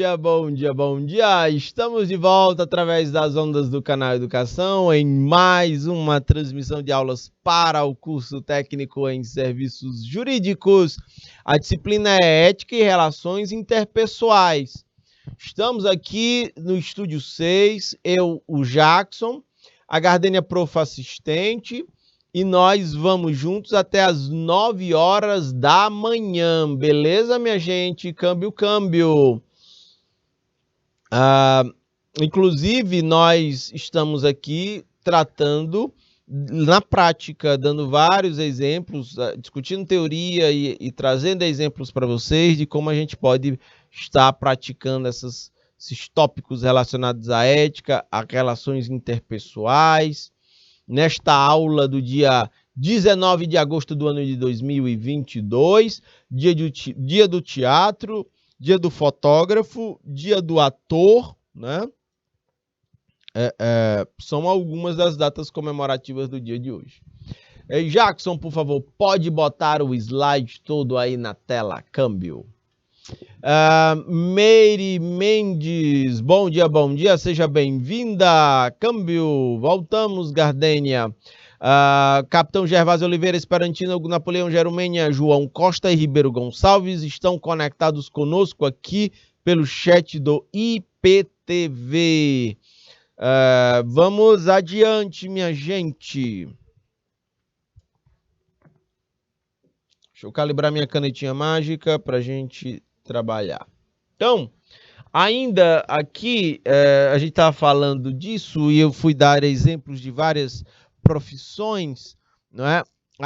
dia, bom dia, bom dia! Estamos de volta através das ondas do canal Educação em mais uma transmissão de aulas para o curso técnico em serviços jurídicos. A disciplina é Ética e Relações Interpessoais. Estamos aqui no Estúdio 6, eu, o Jackson, a Gardênia Prof assistente, e nós vamos juntos até as 9 horas da manhã. Beleza, minha gente? Câmbio. Inclusive, nós estamos aqui tratando na prática, dando vários exemplos, discutindo teoria e trazendo exemplos para vocês de como a gente pode estar praticando esses tópicos relacionados à ética, a relações interpessoais. Nesta aula do dia 19 de agosto do ano de 2022, dia do teatro, dia do fotógrafo, dia do ator, né? São algumas das datas comemorativas do dia de hoje. Jackson, por favor, pode botar o slide todo aí na tela, câmbio. Meire Mendes, bom dia, seja bem-vinda, câmbio, voltamos, Gardênia. Capitão Gervásio Oliveira, Esperantino, Napoleão Gerumênia, João Costa e Ribeiro Gonçalves estão conectados conosco aqui pelo chat do IPTV. Vamos adiante, minha gente. Deixa eu calibrar minha canetinha mágica para a gente trabalhar. Então, ainda aqui, a gente estava falando disso e eu fui dar exemplos de várias profissões, não é?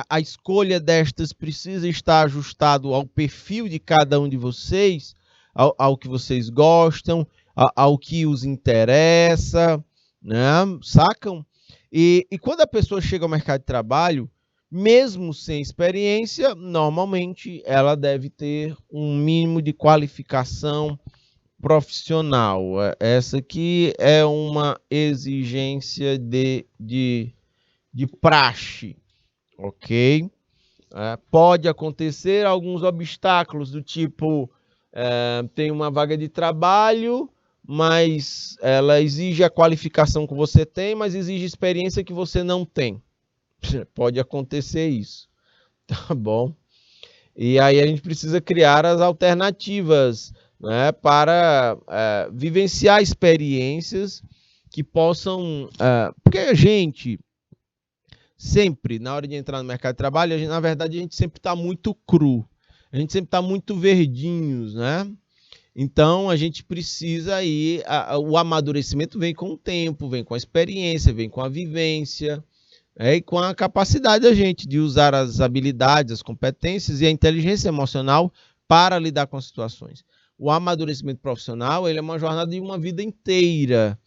A escolha destas precisa estar ajustado ao perfil de cada um de vocês, ao que vocês gostam, ao que os interessa, né? Sacam? E quando a pessoa chega ao mercado de trabalho, mesmo sem experiência, normalmente ela deve ter um mínimo de qualificação profissional. Essa aqui é uma exigência de praxe, ok? Pode acontecer alguns obstáculos do tipo, tem uma vaga de trabalho, mas ela exige a qualificação que você tem, mas exige experiência que você não tem. Pode acontecer isso, tá bom? E aí a gente precisa criar as alternativas, né, para vivenciar experiências que possam... porque a gente sempre, na hora de entrar no mercado de trabalho, na verdade a gente sempre está muito cru, a gente sempre está muito verdinhos, né? Então a gente precisa aí, o amadurecimento vem com o tempo, vem com a experiência, vem com a vivência, e com a capacidade da gente de usar as habilidades, as competências e a inteligência emocional para lidar com as situações. O amadurecimento profissional, ele é uma jornada de uma vida inteira,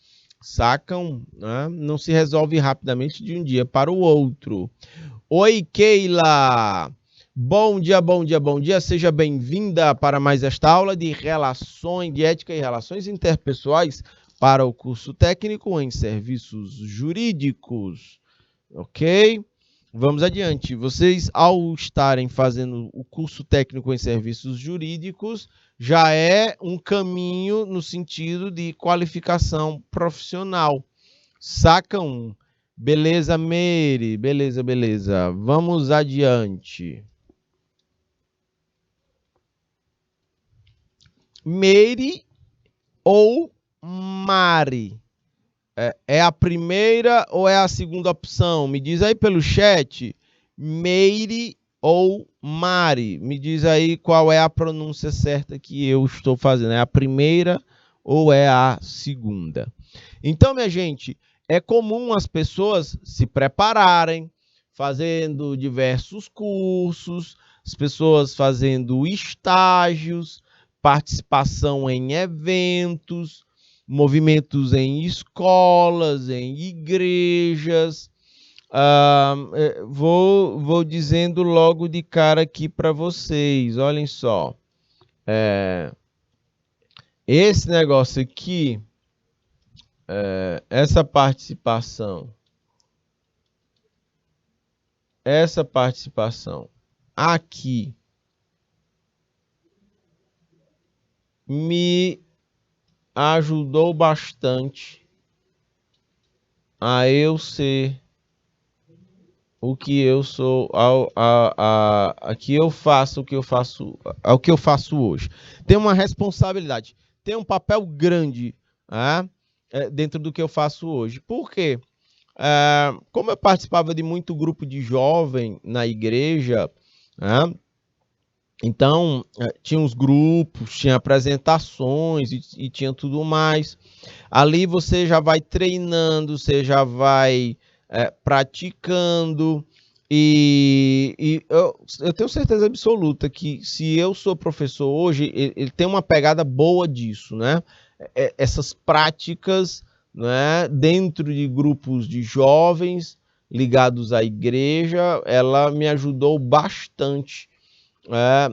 sacam? Né? Não se resolve rapidamente de um dia para o outro. Oi, Keila! Bom dia, seja bem-vinda para mais esta aula de ética e relações interpessoais para o curso técnico em serviços jurídicos. Ok? Vamos adiante. Vocês, ao estarem fazendo o curso técnico em serviços jurídicos, já é um caminho no sentido de qualificação profissional. Sacam? Beleza, Meire? Beleza. Vamos adiante. Meire ou Mari? É a primeira ou é a segunda opção? Me diz aí pelo chat, Meire ou Mari. Me diz aí qual é a pronúncia certa que eu estou fazendo. É a primeira ou é a segunda? Então, minha gente, é comum as pessoas se prepararem, fazendo diversos cursos, as pessoas fazendo estágios, participação em eventos, movimentos em escolas, em igrejas. Vou dizendo logo de cara aqui para vocês, olhem só. Esse negócio aqui, essa participação aqui me ajudou bastante a eu ser o que eu sou, a que eu faço, ao que eu faço hoje. Tem uma responsabilidade, tem um papel grande, né, dentro do que eu faço hoje. Por quê? Como eu participava de muito grupo de jovem na igreja, né, então tinha os grupos, tinha apresentações e tinha tudo mais. Ali você já vai treinando, você já vai praticando. E eu tenho certeza absoluta que se eu sou professor hoje, ele tem uma pegada boa disso, né? Essas práticas, né, dentro de grupos de jovens ligados à igreja, ela me ajudou bastante,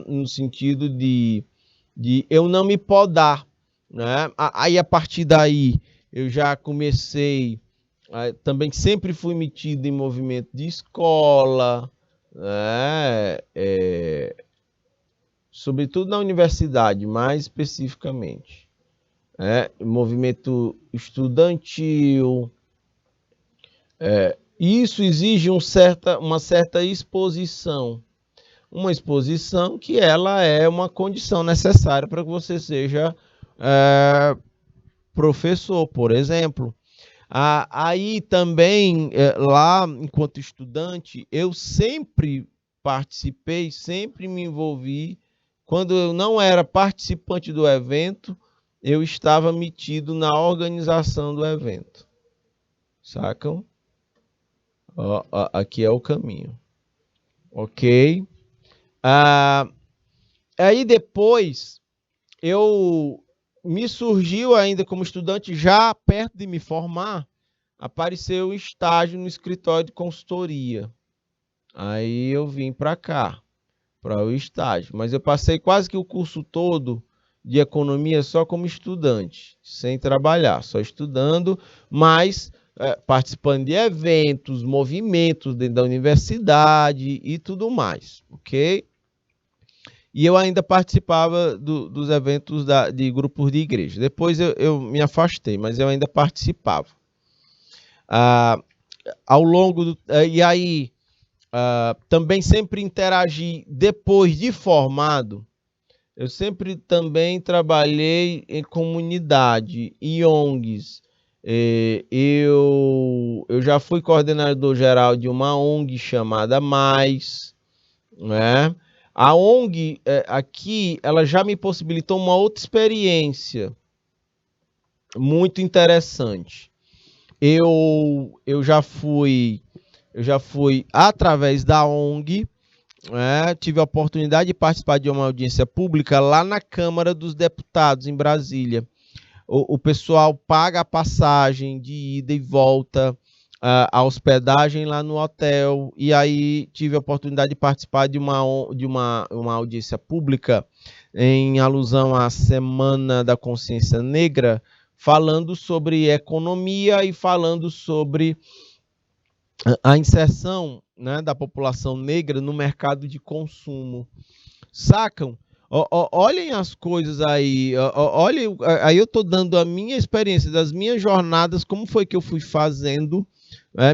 no sentido de eu não me podar, né? Aí a partir daí eu já comecei, também sempre fui metido em movimento de escola, né? Sobretudo na universidade, mais especificamente, movimento estudantil. Isso exige uma certa exposição. Uma exposição que ela é uma condição necessária para que você seja professor, por exemplo. Aí também, lá, enquanto estudante, eu sempre participei, sempre me envolvi. Quando eu não era participante do evento, eu estava metido na organização do evento. Sacam? Aqui é o caminho. Ok? Aí depois, me surgiu ainda como estudante, já perto de me formar, apareceu um estágio no escritório de consultoria. Aí eu vim para cá, para o estágio. Mas eu passei quase que o curso todo de economia só como estudante, sem trabalhar, só estudando, mas participando de eventos, movimentos dentro da universidade e tudo mais, ok? E eu ainda participava dos eventos de grupos de igreja. Depois eu me afastei, mas eu ainda participava. Ao longo do... E aí, também sempre interagi depois de formado. Eu sempre também trabalhei em comunidade, em ONGs. Eu já fui coordenador geral de uma ONG chamada Mais, né? A ONG aqui, ela já me possibilitou uma outra experiência muito interessante. Eu já fui através da ONG, tive a oportunidade de participar de uma audiência pública lá na Câmara dos Deputados, em Brasília. O pessoal paga a passagem de ida e volta, a hospedagem lá no hotel, e aí tive a oportunidade de participar de uma audiência pública em alusão à Semana da Consciência Negra, falando sobre economia e falando sobre a inserção, né, da população negra no mercado de consumo. Sacam? Olhem as coisas aí, olhem, aí eu estou dando a minha experiência, das minhas jornadas, como foi que eu fui fazendo,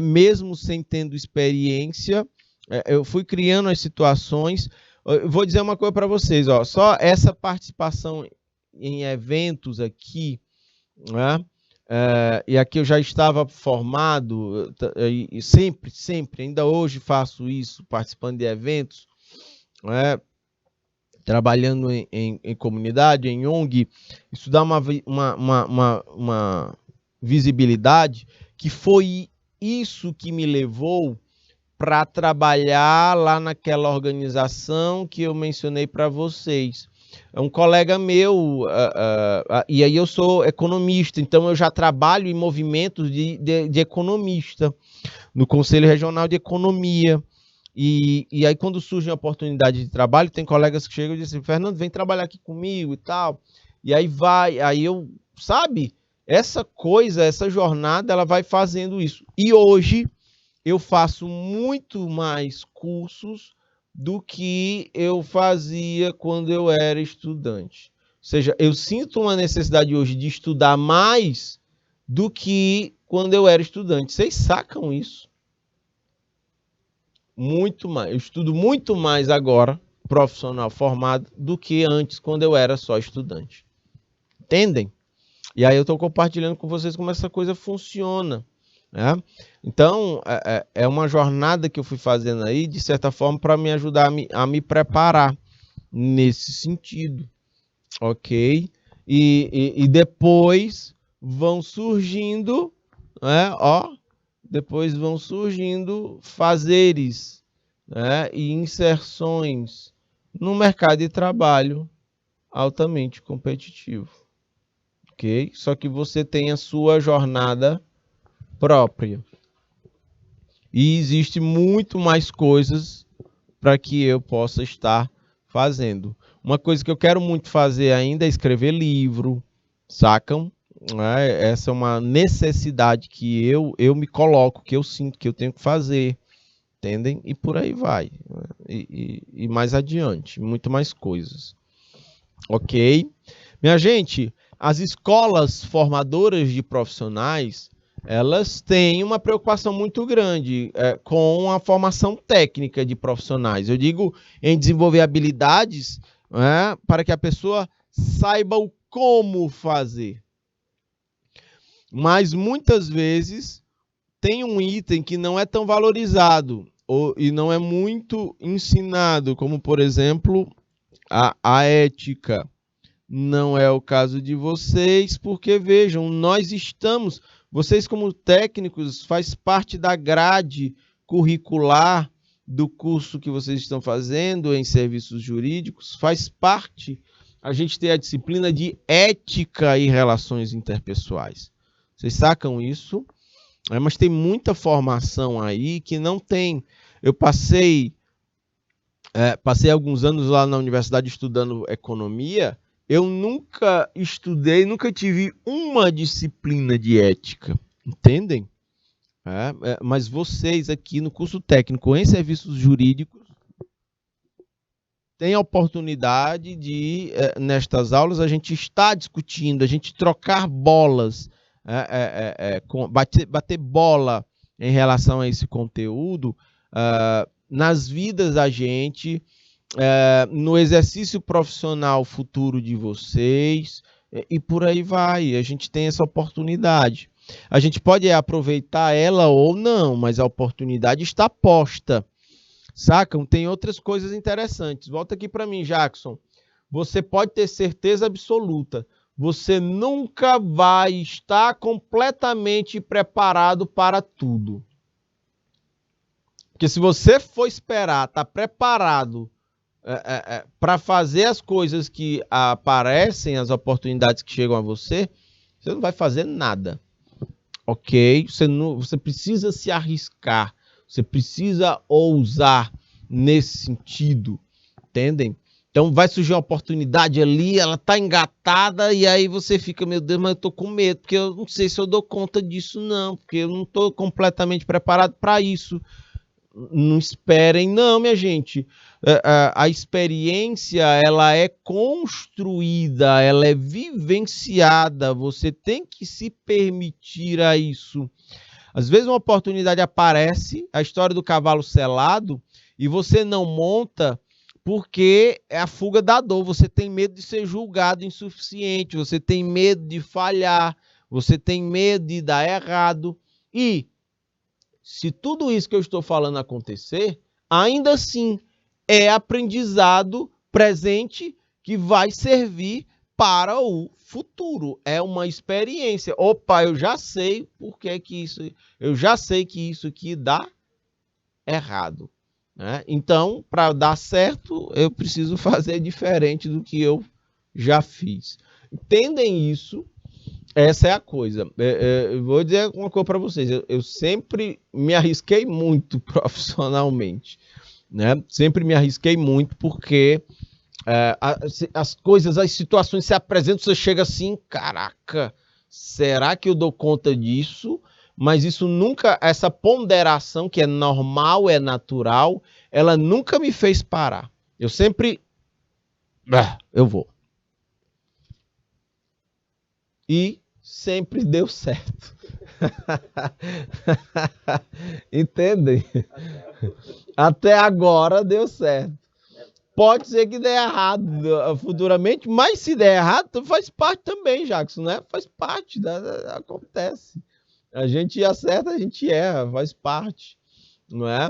mesmo sem tendo experiência, eu fui criando as situações. Eu vou dizer uma coisa para vocês, só essa participação em eventos aqui, né? E aqui eu já estava formado, e sempre, ainda hoje faço isso, participando de eventos, né? Trabalhando em comunidade, em ONG, isso dá uma visibilidade, que foi isso que me levou para trabalhar lá naquela organização que eu mencionei para vocês. Um colega meu, e aí eu sou economista, então eu já trabalho em movimentos de economista, no Conselho Regional de Economia. E aí, quando surge a oportunidade de trabalho, tem colegas que chegam e dizem: Fernando, vem trabalhar aqui comigo e tal. E aí aí eu, sabe, essa coisa, essa jornada, ela vai fazendo isso. E hoje eu faço muito mais cursos do que eu fazia quando eu era estudante. seja, eu sinto uma necessidade hoje de estudar mais do que quando eu era estudante. Vocês sacam isso? Muito mais. Eu estudo muito mais agora, profissional formado, do que antes, quando eu era só estudante. Entendem? E aí eu estou compartilhando com vocês como essa coisa funciona. Né? Então, é uma jornada que eu fui fazendo aí, de certa forma, para me ajudar a me preparar nesse sentido. Ok? E depois vão surgindo, né? Ó, depois vão surgindo fazeres, né? E inserções no mercado de trabalho altamente competitivo. Ok? Só que você tem a sua jornada própria. E existe muito mais coisas para que eu possa estar fazendo. Uma coisa que eu quero muito fazer ainda é escrever livro, sacam? Essa é uma necessidade que eu me coloco, que eu sinto que eu tenho que fazer, entendem? E por aí vai. E mais adiante, muito mais coisas. Ok? Minha gente, as escolas formadoras de profissionais, elas têm uma preocupação muito grande com a formação técnica de profissionais. Eu digo em desenvolver habilidades para que a pessoa saiba o como fazer. Mas muitas vezes tem um item que não é tão valorizado e não é muito ensinado, como por exemplo a ética. Não é o caso de vocês, porque vejam, vocês como técnicos, faz parte da grade curricular do curso que vocês estão fazendo em serviços jurídicos, faz parte a gente ter a disciplina de ética e relações interpessoais. Vocês sacam isso? Mas tem muita formação aí que não tem. Eu passei alguns anos lá na universidade estudando economia. Eu nunca estudei, nunca tive uma disciplina de ética, entendem? Mas vocês aqui no curso técnico em serviços jurídicos têm a oportunidade de, nestas aulas, a gente estar discutindo, a gente trocar bolas, bater bola em relação a esse conteúdo nas vidas da gente, no exercício profissional futuro de vocês, e por aí vai. A gente tem essa oportunidade. A gente pode aproveitar ela ou não, mas a oportunidade está posta. Sacam? Tem outras coisas interessantes. Volta aqui para mim, Jackson. Você pode ter certeza absoluta. Você nunca vai estar completamente preparado para tudo. Porque se você for esperar, estar preparado para fazer as coisas que aparecem, as oportunidades que chegam a você, você não vai fazer nada. Ok? Você precisa se arriscar. Você precisa ousar nesse sentido. Entendem? Então vai surgir uma oportunidade ali, ela tá engatada e aí você fica, meu Deus, mas eu tô com medo, porque eu não sei se eu dou conta disso não, porque eu não tô completamente preparado para isso. Não esperem, não, minha gente. A experiência, ela é construída, ela é vivenciada. Você tem que se permitir a isso. Às vezes uma oportunidade aparece, a história do cavalo selado, e você não monta porque é a fuga da dor. Você tem medo de ser julgado insuficiente, você tem medo de falhar, você tem medo de dar errado. E se tudo isso que eu estou falando acontecer, ainda assim é aprendizado presente que vai servir para o futuro. É uma experiência. Opa, eu já sei por que isso, eu já sei que isso aqui dá errado. Né? Então, para dar certo, eu preciso fazer diferente do que eu já fiz. Entendem isso? Essa é a coisa. Eu vou dizer uma coisa para vocês. Eu sempre me arrisquei muito profissionalmente. Né? Sempre me arrisquei muito porque as coisas, as situações se apresentam, você chega assim, caraca, será que eu dou conta disso? Mas isso nunca, essa ponderação que é normal, é natural, ela nunca me fez parar. Eu sempre, eu vou. e sempre deu certo. Entendem? Até agora deu certo. Pode ser que dê errado futuramente, mas se der errado, faz parte também, Jackson, né? Faz parte, acontece. A gente acerta, a gente erra, faz parte, não é?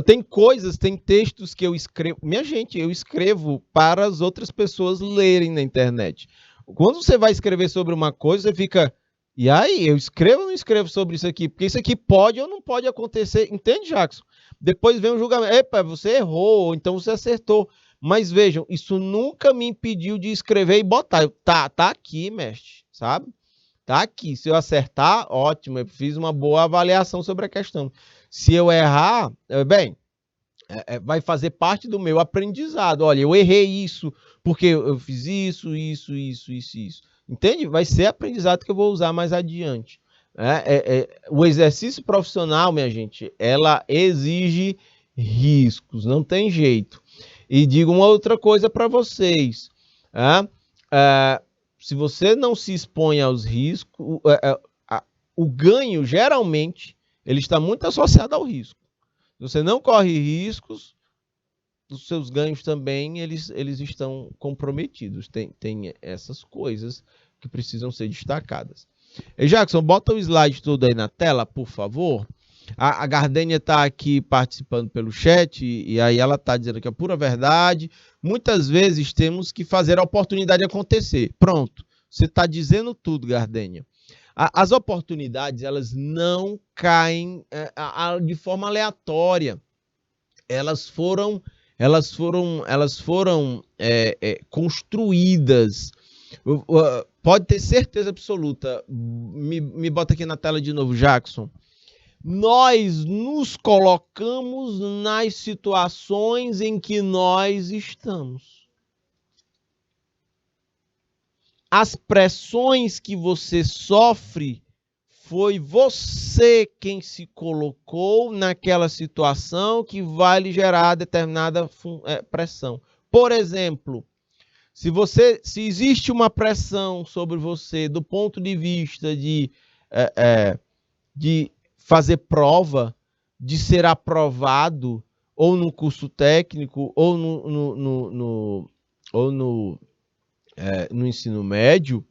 Tem coisas, tem textos que eu escrevo. Minha gente, eu escrevo para as outras pessoas lerem na internet. Quando você vai escrever sobre uma coisa, você fica... E aí, eu escrevo ou não escrevo sobre isso aqui? Porque isso aqui pode ou não pode acontecer. Entende, Jackson? Depois vem um julgamento. Epa, você errou, ou então você acertou. Mas vejam, isso nunca me impediu de escrever e botar. Tá aqui, mestre, sabe? Tá aqui. Se eu acertar, ótimo. Eu fiz uma boa avaliação sobre a questão. Se eu errar, bem, vai fazer parte do meu aprendizado. Olha, eu errei isso, porque eu fiz isso. Entende? Vai ser aprendizado que eu vou usar mais adiante. O exercício profissional, minha gente, ela exige riscos, não tem jeito. E digo uma outra coisa para vocês. Se você não se expõe aos riscos, o ganho, geralmente, ele está muito associado ao risco. Se você não corre riscos, os seus ganhos também eles estão comprometidos. Tem essas coisas que precisam ser destacadas. E Jackson, bota o slide todo aí na tela, por favor. A Gardênia está aqui participando pelo chat e aí ela está dizendo que é pura verdade. Muitas vezes temos que fazer a oportunidade acontecer. Pronto, você está dizendo tudo, Gardênia. As oportunidades, elas não caem de forma aleatória. Elas foram construídas. Pode ter certeza absoluta. Me bota aqui na tela de novo, Jackson. Nós nos colocamos nas situações em que nós estamos. As pressões que você sofre, foi você quem se colocou naquela situação que vai lhe gerar determinada pressão. Por exemplo, se existe uma pressão sobre você do ponto de vista de fazer prova, de ser aprovado, ou no curso técnico, ou no ensino médio,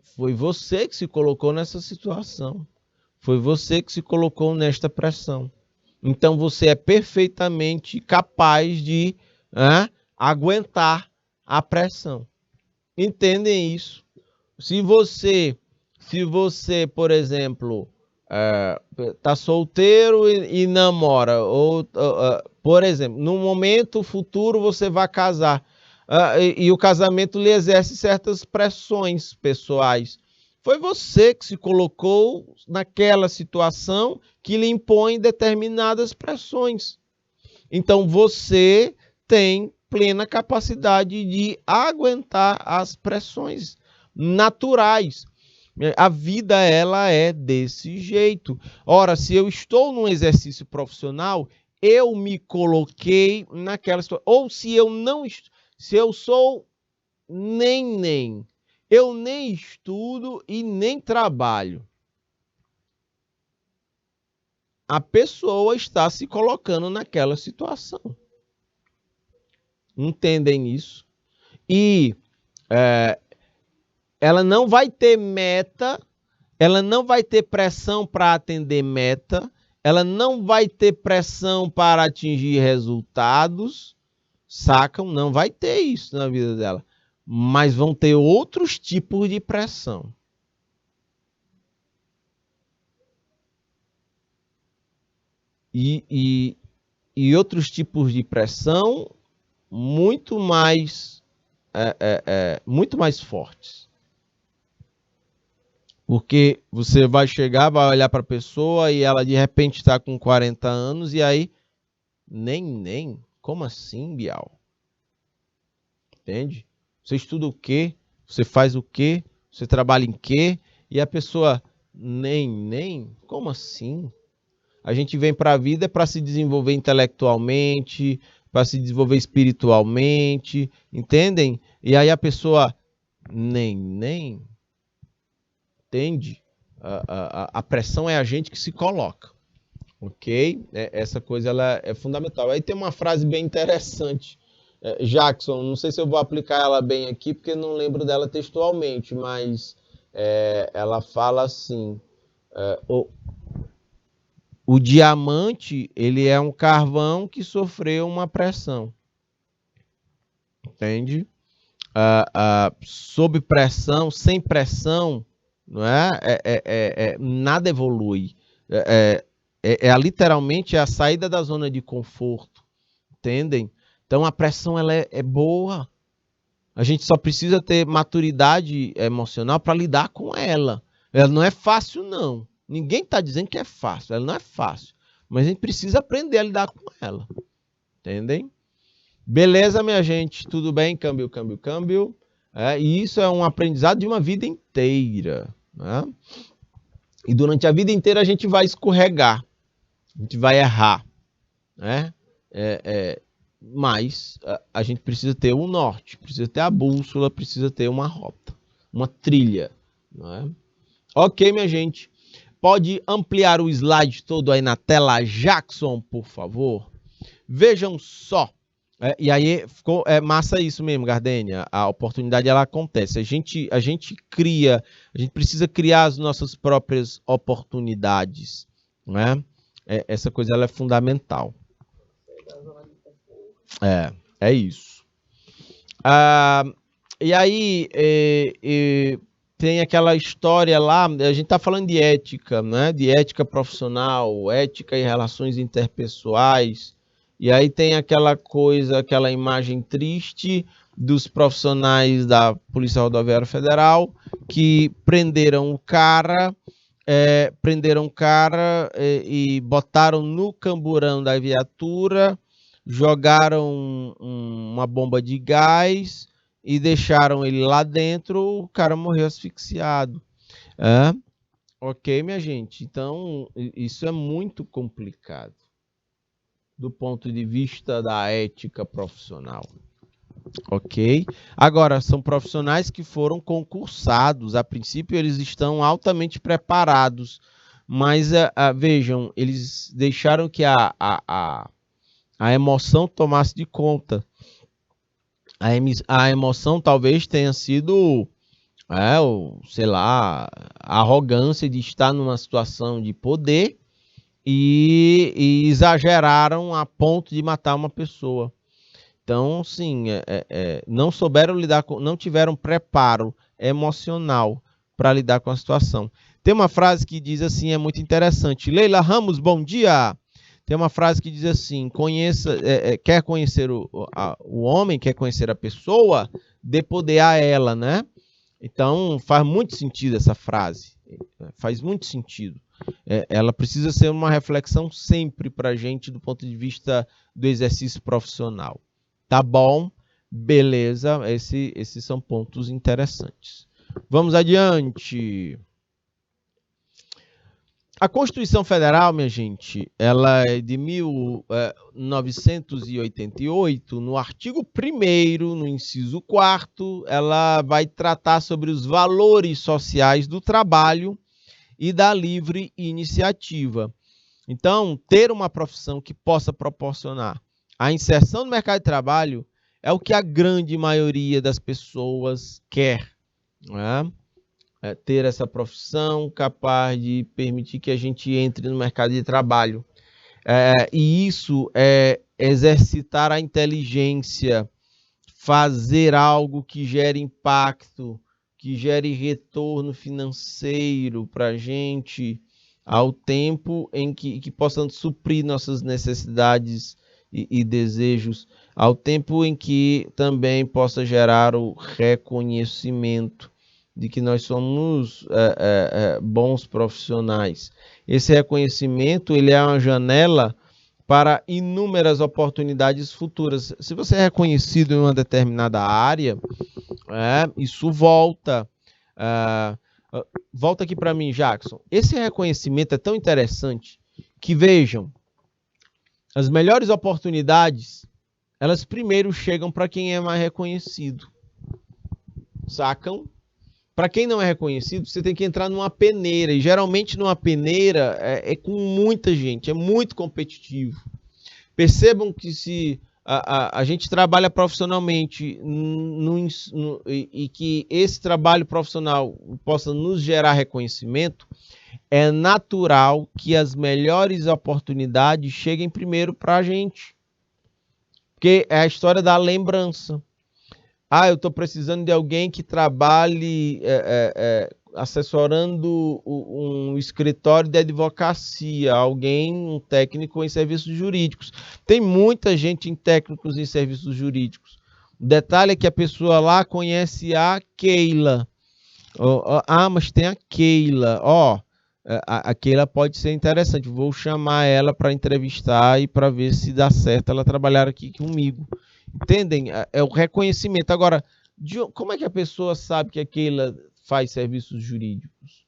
foi você que se colocou nessa situação. Foi você que se colocou nesta pressão. Então você é perfeitamente capaz de aguentar a pressão. Entendem isso? Se você, por exemplo, está solteiro e namora, ou, por exemplo, no momento futuro você vai casar, e o casamento lhe exerce certas pressões pessoais. Foi você que se colocou naquela situação que lhe impõe determinadas pressões. Então você tem plena capacidade de aguentar as pressões naturais. A vida, ela é desse jeito. Ora, se eu estou num exercício profissional, eu me coloquei naquela situação. Ou se eu sou nem, eu nem estudo e nem trabalho. A pessoa está se colocando naquela situação. Entendem isso? E ela não vai ter meta, ela não vai ter pressão para atender meta, ela não vai ter pressão para atingir resultados, sacam? Não vai ter isso na vida dela. Mas vão ter outros tipos de pressão. E outros tipos de pressão muito mais fortes. Porque você vai chegar, vai olhar para a pessoa e ela de repente está com 40 anos e aí, nem, como assim, Bial? Entende? Você estuda o quê? Você faz o quê? Você trabalha em quê? E a pessoa, nem, como assim? A gente vem para a vida para se desenvolver intelectualmente, para se desenvolver espiritualmente, entendem? E aí a pessoa, nem. Entende? A pressão é a gente que se coloca. Ok? Essa coisa ela é fundamental. Aí tem uma frase bem interessante. Jackson, não sei se eu vou aplicar ela bem aqui, porque não lembro dela textualmente, mas ela fala assim, o diamante, ele é um carvão que sofreu uma pressão. Entende? Sob pressão, sem pressão, não é? Nada evolui. Literalmente a saída da zona de conforto. Entendem? Então a pressão ela é boa. A gente só precisa ter maturidade emocional para lidar com ela. Ela não é fácil, não. Ninguém está dizendo que é fácil. Ela não é fácil. Mas a gente precisa aprender a lidar com ela. Entendem? Beleza, minha gente? Tudo bem? Câmbio. E isso é um aprendizado de uma vida inteira. Né? E durante a vida inteira a gente vai escorregar. A gente vai errar. Né? Mas a gente precisa ter um norte, precisa ter a bússola, precisa ter uma rota, uma trilha. Não é? Ok, minha gente. Pode ampliar o slide todo aí na tela, Jackson, por favor. Vejam só. E aí ficou massa isso mesmo, Gardênia. A oportunidade ela acontece. A gente cria, a gente precisa criar as nossas próprias oportunidades. Né? Essa coisa ela é fundamental. É isso. E aí tem aquela história lá, a gente está falando de ética, né? De ética profissional, ética e relações interpessoais. E aí tem aquela coisa, aquela imagem triste dos profissionais da Polícia Rodoviária Federal que prenderam o cara e botaram no camburão da viatura, jogaram uma bomba de gás e deixaram ele lá dentro, o cara morreu asfixiado. Ok, minha gente? Então, isso é muito complicado do ponto de vista da ética profissional. Ok? Agora, são profissionais que foram concursados. A princípio, eles estão altamente preparados. Mas, vejam, eles deixaram que a emoção tomasse de conta. A emoção talvez tenha sido, sei lá, a arrogância de estar numa situação de poder e exageraram a ponto de matar uma pessoa. Então, sim, não souberam lidar com, não tiveram preparo emocional para lidar com a situação. Tem uma frase que diz assim, é muito interessante. Leila Ramos, bom dia! Tem uma frase que diz assim, quer conhecer o homem, quer conhecer a pessoa, dê poder a ela, né? Então, faz muito sentido essa frase. Faz muito sentido. Ela precisa ser uma reflexão sempre para a gente do ponto de vista do exercício profissional. Tá bom? Beleza. Esses são pontos interessantes. Vamos adiante. A Constituição Federal, minha gente, ela é de 1988, no artigo 1º, no inciso 4º, ela vai tratar sobre os valores sociais do trabalho e da livre iniciativa. Então, ter uma profissão que possa proporcionar a inserção no mercado de trabalho é o que a grande maioria das pessoas quer, né? Ter essa profissão capaz de permitir que a gente entre no mercado de trabalho. E isso é exercitar a inteligência, fazer algo que gere impacto, que gere retorno financeiro para a gente, ao tempo em que possam suprir nossas necessidades e desejos, ao tempo em que também possa gerar o reconhecimento de que nós somos bons profissionais. Esse reconhecimento ele é uma janela para inúmeras oportunidades futuras. Se você é reconhecido em uma determinada área, isso volta. Volta aqui para mim, Jackson. Esse reconhecimento é tão interessante que, vejam, as melhores oportunidades, elas primeiro chegam para quem é mais reconhecido. sacam? Para quem não é reconhecido, você tem que entrar numa peneira, e geralmente numa peneira é com muita gente, é muito competitivo. Percebam que se a gente trabalha profissionalmente e que esse trabalho profissional possa nos gerar reconhecimento, é natural que as melhores oportunidades cheguem primeiro para a gente. Porque é a história da lembrança. Eu estou precisando de alguém que trabalhe assessorando um escritório de advocacia, um técnico em serviços jurídicos. Tem muita gente em técnicos em serviços jurídicos. O detalhe é que a pessoa lá conhece a Keila. Mas tem a Keila. A Keila pode ser interessante. Vou chamar ela para entrevistar e para ver se dá certo ela trabalhar aqui comigo. Entendem? É o reconhecimento. Agora, como é que a pessoa sabe que a Keila faz serviços jurídicos?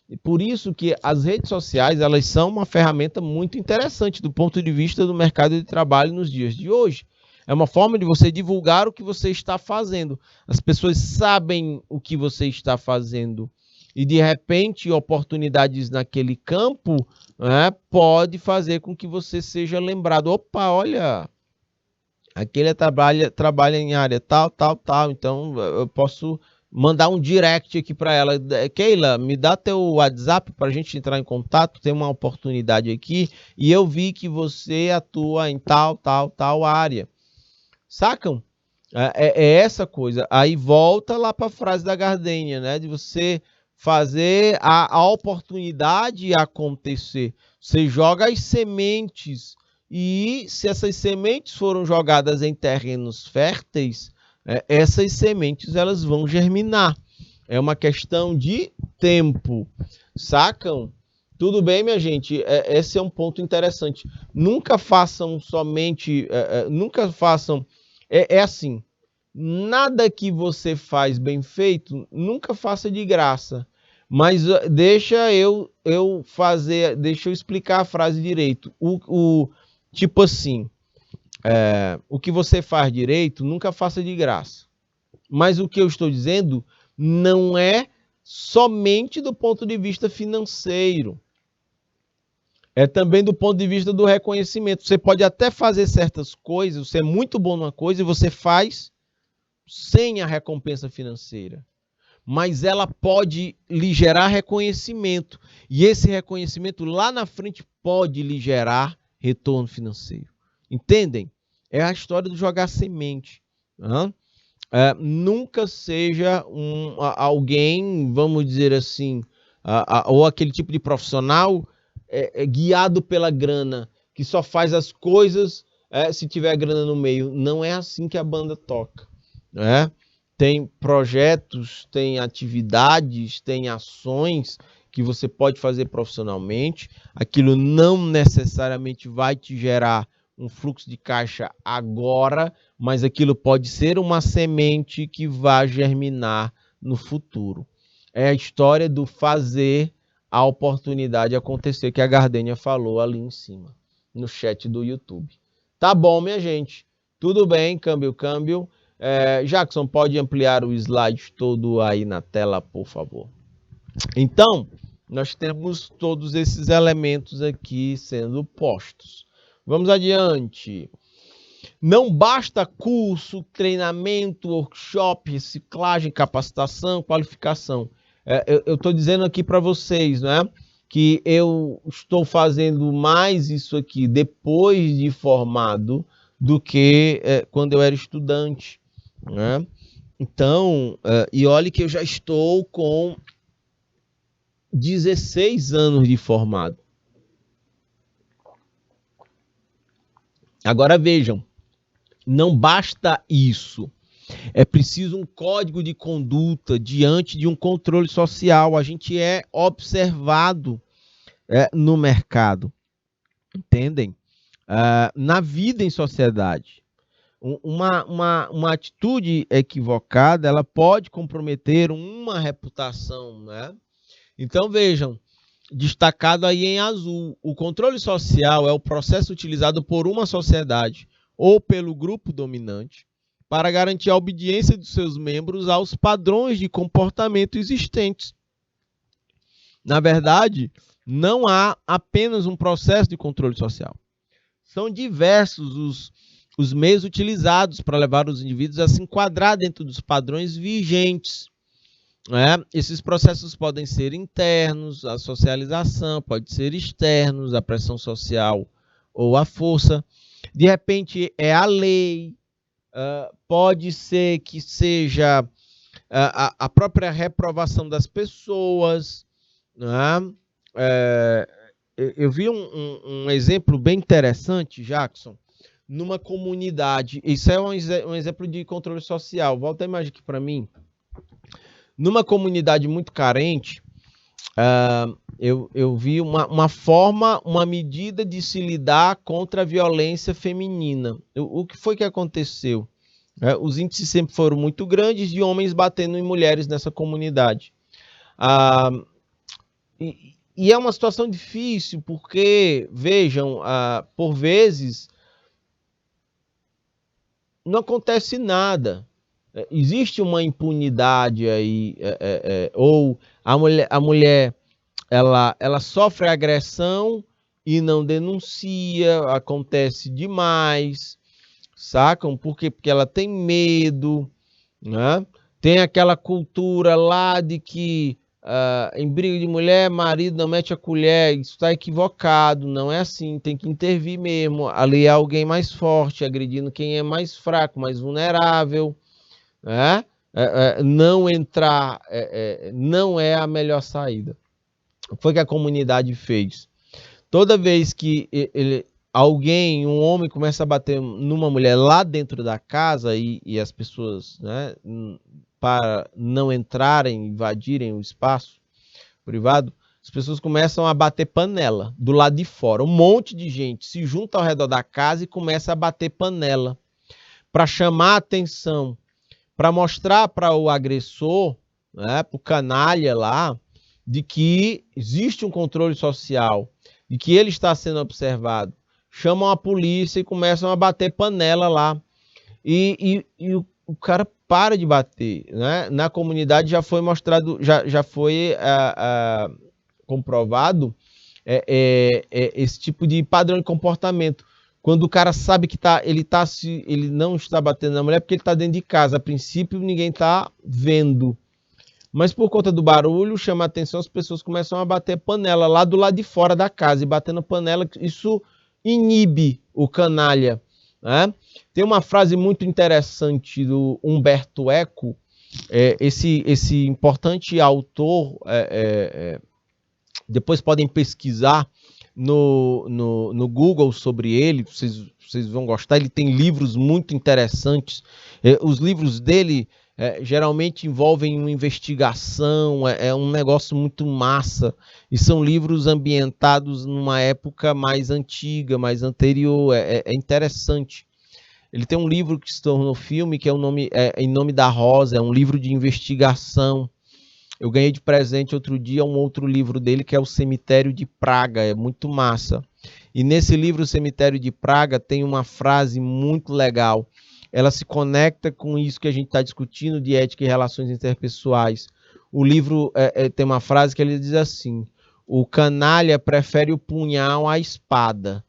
E por isso que as redes sociais, elas são uma ferramenta muito interessante do ponto de vista do mercado de trabalho nos dias de hoje. É uma forma de você divulgar o que você está fazendo. As pessoas sabem o que você está fazendo. E, de repente, oportunidades naquele campo pode fazer com que você seja lembrado. Opa, olha, aquele trabalha em área tal. Então, eu posso mandar um direct aqui para ela. Keila, me dá teu WhatsApp para a gente entrar em contato. Tem uma oportunidade aqui e eu vi que você atua em tal área. Sacam? É essa coisa. Aí volta lá para a frase da Gardênia, né? De você fazer a oportunidade acontecer. Você joga as sementes e se essas sementes foram jogadas em terrenos férteis, essas sementes elas vão germinar. É uma questão de tempo. Sacam? Tudo bem, minha gente? Esse é um ponto interessante. Nunca façam somente... nunca façam... É assim, nada que você faz bem feito, nunca faça de graça. Mas deixa eu explicar a frase direito. Tipo assim, o que você faz direito, nunca faça de graça. Mas o que eu estou dizendo não é somente do ponto de vista financeiro. É também do ponto de vista do reconhecimento. Você pode até fazer certas coisas, você é muito bom numa coisa e você faz sem a recompensa financeira. Mas ela pode lhe gerar reconhecimento. E esse reconhecimento lá na frente pode lhe gerar retorno financeiro. Entendem? É a história do jogar semente. Nunca seja alguém, vamos dizer assim, ou aquele tipo de profissional guiado pela grana, que só faz as coisas se tiver grana no meio. Não é assim que a banda toca. Tem projetos, tem atividades, tem ações que você pode fazer profissionalmente. Aquilo não necessariamente vai te gerar um fluxo de caixa agora, mas aquilo pode ser uma semente que vai germinar no futuro. É a história do fazer a oportunidade acontecer, que a Gardênia falou ali em cima, no chat do YouTube. Tá bom, minha gente? Tudo bem, câmbio. Jackson, pode ampliar o slide todo aí na tela, por favor. Então, nós temos todos esses elementos aqui sendo postos. Vamos adiante. Não basta curso, treinamento, workshop, reciclagem, capacitação, qualificação. Eu estou dizendo aqui para vocês, né, que eu estou fazendo mais isso aqui depois de formado do que quando eu era estudante, né? Então, e olhe que eu já estou com 16 anos de formado. Agora vejam, não basta isso. É preciso um código de conduta diante de um controle social. A gente é observado no mercado. Entendem? Na vida em sociedade. Uma atitude equivocada, ela pode comprometer uma reputação, né? Então, vejam, destacado aí em azul, o controle social é o processo utilizado por uma sociedade ou pelo grupo dominante para garantir a obediência dos seus membros aos padrões de comportamento existentes. Na verdade, não há apenas um processo de controle social. São diversos os meios utilizados para levar os indivíduos a se enquadrar dentro dos padrões vigentes. Esses processos podem ser internos, a socialização, pode ser externos, a pressão social ou a força. De repente, é a lei, pode ser que seja a própria reprovação das pessoas. Eu vi um exemplo bem interessante, Jackson, numa comunidade. Isso é um exemplo de controle social. Volta a imagem aqui para mim. Numa comunidade muito carente, eu vi uma medida de se lidar contra a violência feminina. O que foi que aconteceu? Os índices sempre foram muito grandes de homens batendo em mulheres nessa comunidade. E é uma situação difícil, porque, vejam, por vezes não acontece nada. Existe uma impunidade aí, ou a mulher ela sofre agressão e não denuncia, acontece demais, sacam? Por quê? Porque ela tem medo, né? Tem aquela cultura lá de que em briga de mulher, marido não mete a colher, isso está equivocado, não é assim, tem que intervir mesmo, ali é alguém mais forte, agredindo quem é mais fraco, mais vulnerável, né? Não entrar não é a melhor saída. O que foi que a comunidade fez? Toda vez que um homem começa a bater numa mulher lá dentro da casa e as pessoas, né, para não entrarem, invadirem o espaço privado, as pessoas começam a bater panela do lado de fora. Um monte de gente se junta ao redor da casa e começa a bater panela para chamar a atenção, para mostrar para o agressor, né, para o canalha lá, de que existe um controle social, de que ele está sendo observado. Chamam a polícia e começam a bater panela lá. E o cara para de bater, né? Na comunidade já foi mostrado, já foi comprovado esse tipo de padrão de comportamento. Quando o cara sabe que ele não está batendo na mulher porque ele está dentro de casa. A princípio ninguém está vendo. Mas por conta do barulho, chama a atenção, as pessoas começam a bater panela lá do lado de fora da casa. E batendo panela, isso inibe o canalha, né? Tem uma frase muito interessante do Humberto Eco, esse importante autor, depois podem pesquisar no Google sobre ele, vocês vão gostar. Ele tem livros muito interessantes. Os livros dele geralmente envolvem uma investigação, um negócio muito massa, e são livros ambientados numa época mais antiga, mais anterior, é interessante. Ele tem um livro que se tornou filme, que é Em Nome da Rosa, é um livro de investigação. Eu ganhei de presente outro dia um outro livro dele, que é O Cemitério de Praga, é muito massa. E nesse livro, O Cemitério de Praga, tem uma frase muito legal. Ela se conecta com isso que a gente está discutindo de ética e relações interpessoais. O livro tem uma frase que ele diz assim: o canalha prefere o punhal à espada.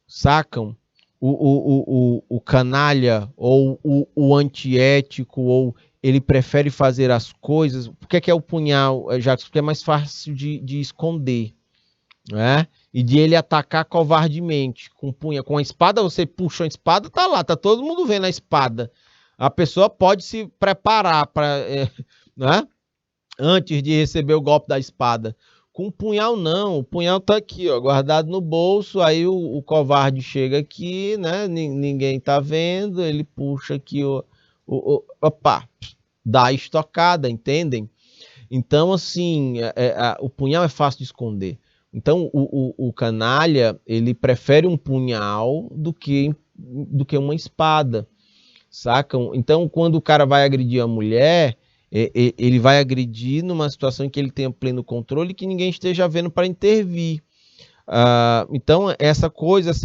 Sacam? O canalha ou o antiético, ou ele prefere fazer as coisas. Por que é o punhal, Jacques? Porque é mais fácil de esconder, né? E de ele atacar covardemente com punha. Com a espada, você puxa a espada, tá lá, tá todo mundo vendo a espada. A pessoa pode se preparar para, né? Antes de receber o golpe da espada. Com o punhal não, o punhal tá aqui, ó, guardado no bolso. Aí o covarde chega aqui, né? Ninguém tá vendo, ele puxa aqui, opa, dá a estocada, entendem? Então, assim, o punhal é fácil de esconder. Então, o canalha, ele prefere um punhal do que uma espada, sacam? Então, quando o cara vai agredir a mulher, ele vai agredir numa situação em que ele tenha pleno controle e que ninguém esteja vendo para intervir. Então, essa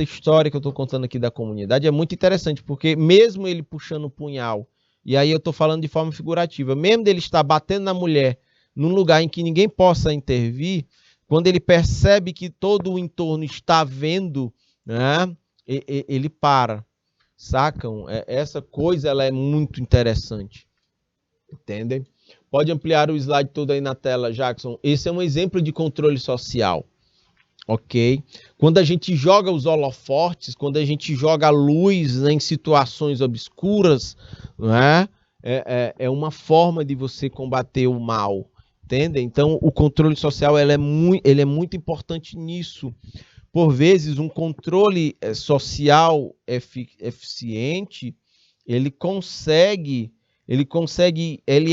história que eu estou contando aqui da comunidade é muito interessante, porque mesmo ele puxando o punhal, e aí eu estou falando de forma figurativa, mesmo dele estar batendo na mulher num lugar em que ninguém possa intervir, quando ele percebe que todo o entorno está vendo, né, ele para. Sacam? Essa coisa ela é muito interessante. Entendem? Pode ampliar o slide todo aí na tela, Jackson. Esse é um exemplo de controle social. Ok? Quando a gente joga os holofortes, quando a gente joga a luz em situações obscuras, né? É uma forma de você combater o mal. Entende? Então, o controle social ele é muito importante nisso. Por vezes, um controle social eficiente, ele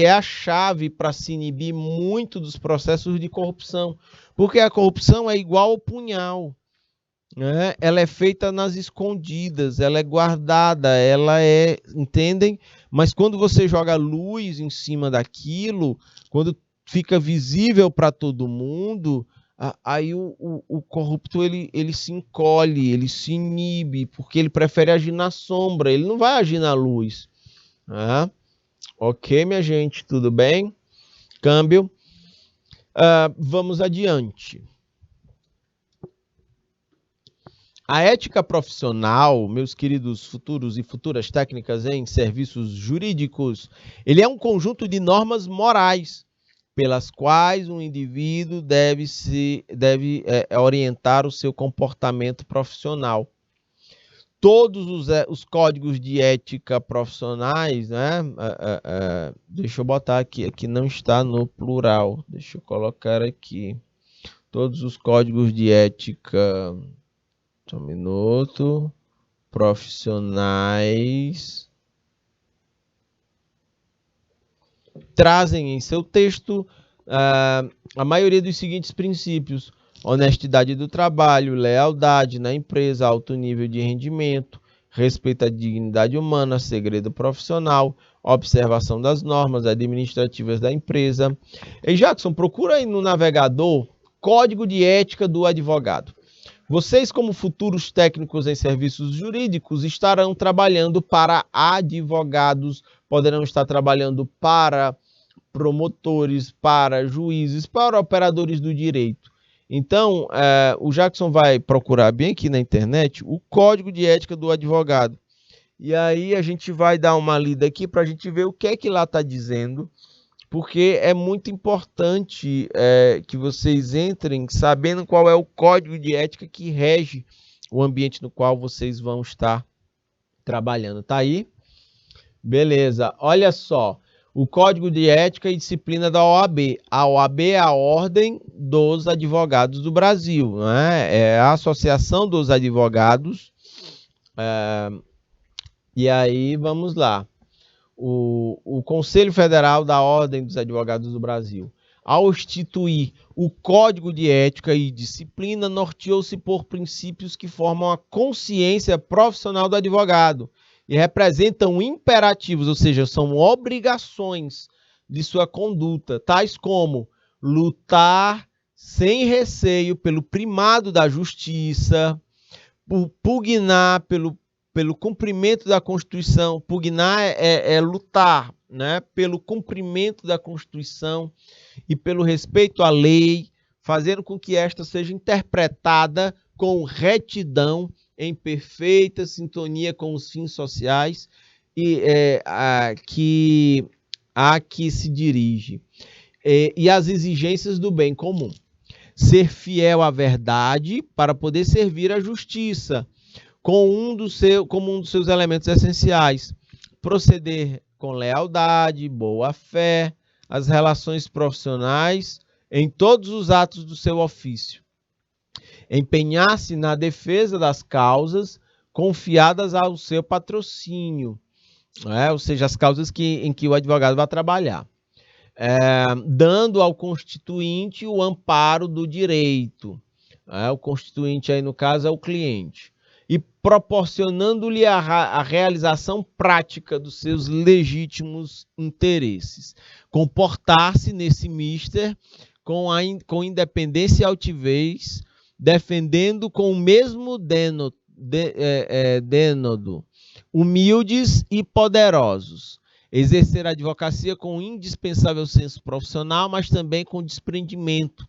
é a chave para se inibir muito dos processos de corrupção, porque a corrupção é igual ao punhal, né? Ela é feita nas escondidas, ela é guardada, entendem? Mas quando você joga luz em cima daquilo, quando fica visível para todo mundo, aí o corrupto ele se encolhe, ele se inibe, porque ele prefere agir na sombra, ele não vai agir na luz, né? Ok, minha gente, tudo bem? Câmbio. Vamos adiante. A ética profissional, meus queridos futuros e futuras técnicas em serviços jurídicos, ele é um conjunto de normas morais pelas quais um indivíduo deve orientar o seu comportamento profissional. Todos os códigos de ética profissionais, né? Deixa eu botar aqui não está no plural, deixa eu colocar aqui. Todos os códigos de ética, só um minuto, profissionais, trazem em seu texto a maioria dos seguintes princípios: honestidade do trabalho, lealdade na empresa, alto nível de rendimento, respeito à dignidade humana, segredo profissional, observação das normas administrativas da empresa. E Jackson, procura aí no navegador Código de Ética do Advogado. Vocês, como futuros técnicos em serviços jurídicos, estarão trabalhando para advogados, poderão estar trabalhando para promotores, para juízes, para operadores do direito. Então, o Jackson vai procurar bem aqui na internet o Código de Ética do Advogado. E aí a gente vai dar uma lida aqui para a gente ver o que é que lá está dizendo, porque é muito importante que vocês entrem sabendo qual é o código de ética que rege o ambiente no qual vocês vão estar trabalhando. Tá aí? Beleza. Olha só. O Código de Ética e Disciplina da OAB. A OAB é a Ordem dos Advogados do Brasil, né? É a Associação dos Advogados. E aí, vamos lá. O Conselho Federal da Ordem dos Advogados do Brasil, ao instituir o Código de Ética e Disciplina, norteou-se por princípios que formam a consciência profissional do advogado e representam imperativos, ou seja, são obrigações de sua conduta, tais como lutar sem receio pelo primado da justiça, pugnar pelo cumprimento da Constituição. Pugnar é lutar, né, pelo cumprimento da Constituição e pelo respeito à lei, fazendo com que esta seja interpretada com retidão, em perfeita sintonia com os fins sociais e a que se dirige, e as exigências do bem comum. Ser fiel à verdade para poder servir à justiça, como um dos seus elementos essenciais. Proceder com lealdade, boa fé, as relações profissionais, em todos os atos do seu ofício. Empenhar-se na defesa das causas confiadas ao seu patrocínio, ou seja, as causas em que o advogado vai trabalhar. Dando ao constituinte o amparo do direito. O constituinte aí, no caso, é o cliente. E proporcionando-lhe a realização prática dos seus legítimos interesses. Comportar-se nesse mister com independência e altivez, defendendo com o mesmo denodo humildes e poderosos. Exercer a advocacia com indispensável senso profissional, mas também com desprendimento,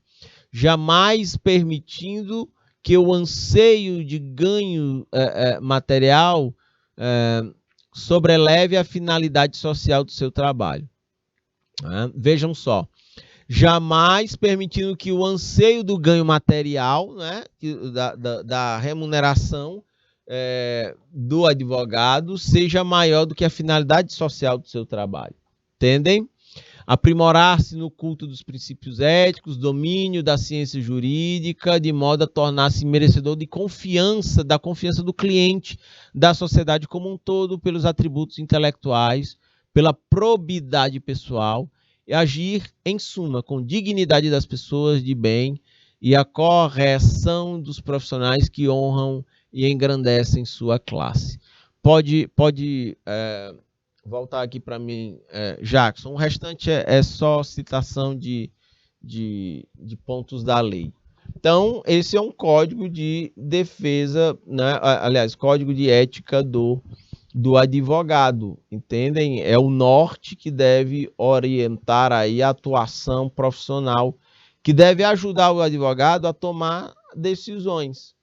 jamais permitindo que o anseio de ganho material sobreleve a finalidade social do seu trabalho. Vejam só, jamais permitindo que o anseio do ganho material, né, da remuneração do advogado seja maior do que a finalidade social do seu trabalho. Entendem? Aprimorar-se no culto dos princípios éticos, domínio da ciência jurídica, de modo a tornar-se merecedor de confiança, da confiança do cliente, da sociedade como um todo, pelos atributos intelectuais, pela probidade pessoal, e agir, em suma, com dignidade das pessoas de bem e a correção dos profissionais que honram e engrandecem sua classe. Pode voltar aqui para mim, Jackson. O restante é só citação de pontos da lei. Então, esse é um código de defesa, né? Aliás, código de ética do advogado, entendem? É o norte que deve orientar aí a atuação profissional, que deve ajudar o advogado a tomar decisões,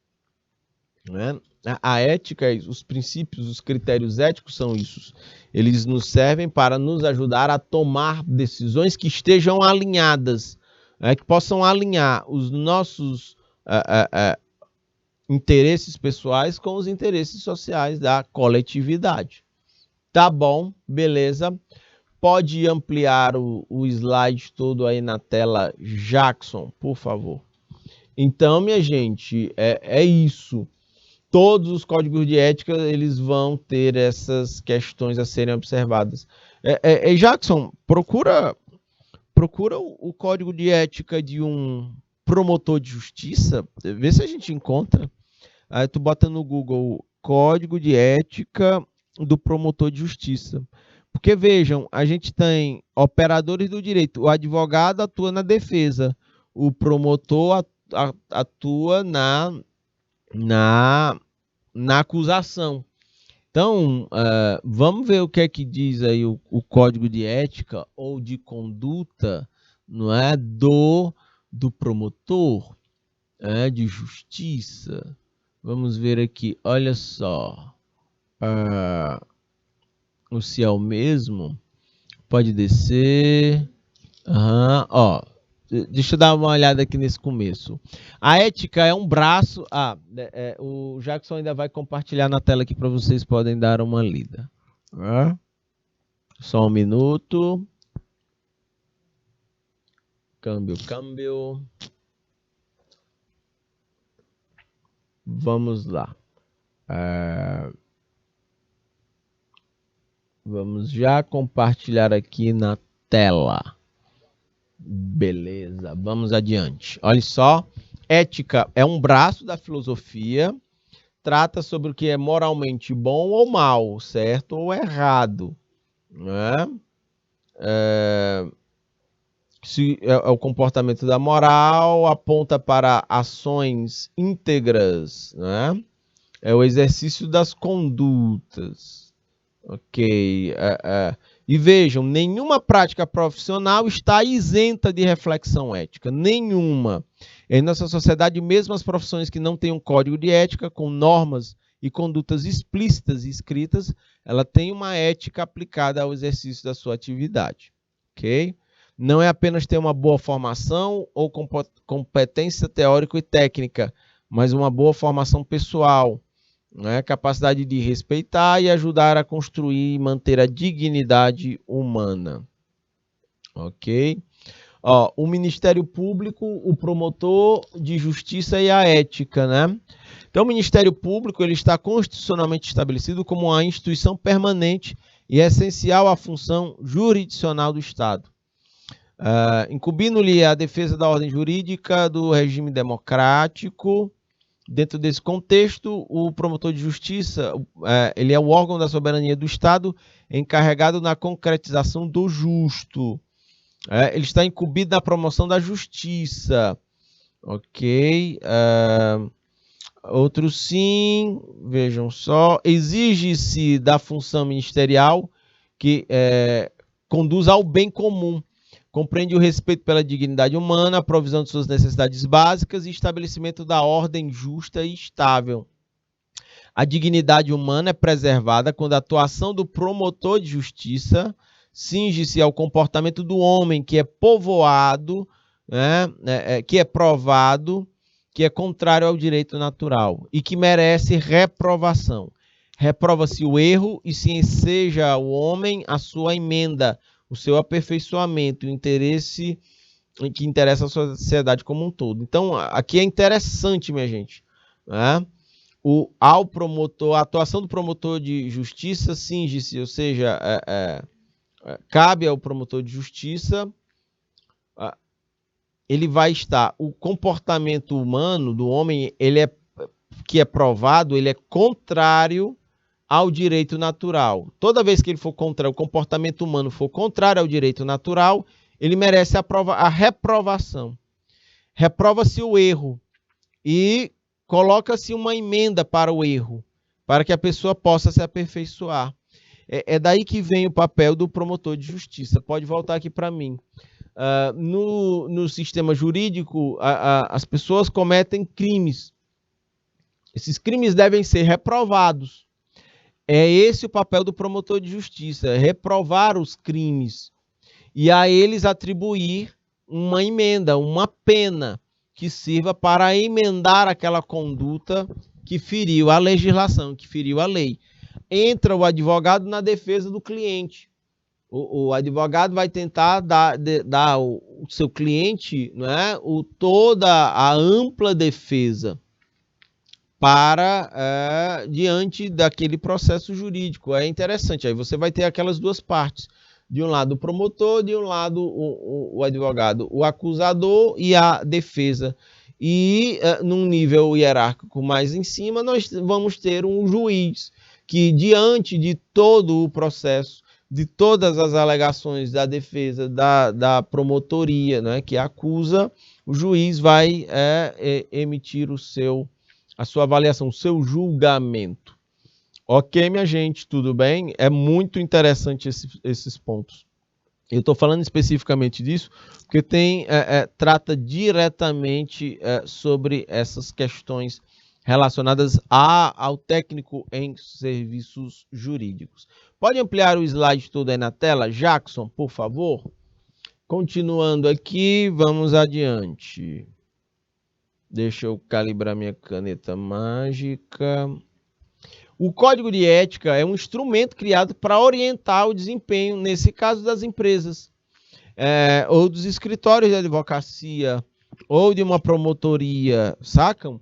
né? A ética, os princípios, os critérios éticos são isso. Eles nos servem para nos ajudar a tomar decisões que estejam alinhadas, que possam alinhar os nossos interesses pessoais com os interesses sociais da coletividade. Tá bom, beleza. Pode ampliar o slide todo aí na tela, Jackson, por favor. Então, minha gente, é isso. Todos os códigos de ética, eles vão ter essas questões a serem observadas. Jackson, procura o código de ética de um promotor de justiça, vê se a gente encontra. Aí tu bota no Google código de ética do promotor de justiça. Porque vejam, a gente tem operadores do direito, o advogado atua na defesa, o promotor atua na acusação. Então, vamos ver o que é que diz aí o código de ética ou de conduta, não é, do promotor de justiça. Vamos ver aqui, olha só, se é o mesmo, pode descer, ó. Deixa eu dar uma olhada aqui nesse começo. A ética é um braço... o Jackson ainda vai compartilhar na tela aqui para vocês podem dar uma lida. Só um minuto. Câmbio. Vamos lá. Vamos já compartilhar aqui na tela. Beleza, vamos adiante. Olha só, ética é um braço da filosofia, trata sobre o que é moralmente bom ou mal, certo ou errado, né? Se é o comportamento da moral, aponta para ações íntegras, né? É o exercício das condutas. Ok. E vejam, nenhuma prática profissional está isenta de reflexão ética. Nenhuma. Em nossa sociedade, mesmo as profissões que não têm um código de ética, com normas e condutas explícitas e escritas, ela tem uma ética aplicada ao exercício da sua atividade. Ok? Não é apenas ter uma boa formação ou competência teórica e técnica, mas uma boa formação pessoal, né? Capacidade de respeitar e ajudar a construir e manter a dignidade humana. Ok? O Ministério Público, o promotor de justiça e a ética, né? Então, o Ministério Público ele está constitucionalmente estabelecido como uma instituição permanente e essencial à função jurisdicional do Estado. Incumbindo-lhe a defesa da ordem jurídica do regime democrático. Dentro desse contexto, o promotor de justiça ele é o órgão da soberania do Estado encarregado na concretização do justo. Ele está incumbido na promoção da justiça, Ok. Outro sim, vejam só. Exige-se da função ministerial que conduz ao bem comum. Compreende o respeito pela dignidade humana, a provisão de suas necessidades básicas e estabelecimento da ordem justa e estável. A dignidade humana é preservada quando a atuação do promotor de justiça cinge-se ao comportamento do homem que é povoado, que é provado, que é contrário ao direito natural e que merece reprovação. Reprova-se o erro e se enseja o homem a sua emenda, o seu aperfeiçoamento, o interesse que interessa a sociedade como um todo. Então, aqui é interessante, minha gente, né? Ao promotor, a atuação do promotor de justiça cinge-se, ou seja, cabe ao promotor de justiça, ele vai estar, o comportamento humano do homem, que é provado, ele é contrário ao direito natural. Toda vez que ele for contra o comportamento humano for contrário ao direito natural, ele merece a reprovação. Reprova-se o erro e coloca-se uma emenda para o erro, para que a pessoa possa se aperfeiçoar. É daí que vem o papel do promotor de justiça. Pode voltar aqui para mim. No sistema jurídico, as pessoas cometem crimes. Esses crimes devem ser reprovados. É esse o papel do promotor de justiça, reprovar os crimes e a eles atribuir uma emenda, uma pena que sirva para emendar aquela conduta que feriu a legislação, que feriu a lei. Entra o advogado na defesa do cliente. O advogado vai tentar dar ao seu cliente, né, toda a ampla defesa para diante daquele processo jurídico. É interessante, aí você vai ter aquelas duas partes. De um lado o promotor, de um lado o advogado, o acusador e a defesa. E num nível hierárquico mais em cima, nós vamos ter um juiz que, diante de todo o processo, de todas as alegações da defesa, da promotoria, né, que acusa, o juiz vai emitir a sua avaliação, o seu julgamento. Ok, minha gente, tudo bem? É muito interessante esses pontos. Eu estou falando especificamente disso porque trata diretamente sobre essas questões relacionadas ao técnico em serviços jurídicos. Pode ampliar o slide todo aí na tela, Jackson, por favor? Continuando aqui, vamos adiante. Deixa eu calibrar minha caneta mágica. O Código de Ética é um instrumento criado para orientar o desempenho, nesse caso das empresas, ou dos escritórios de advocacia, ou de uma promotoria, sacam?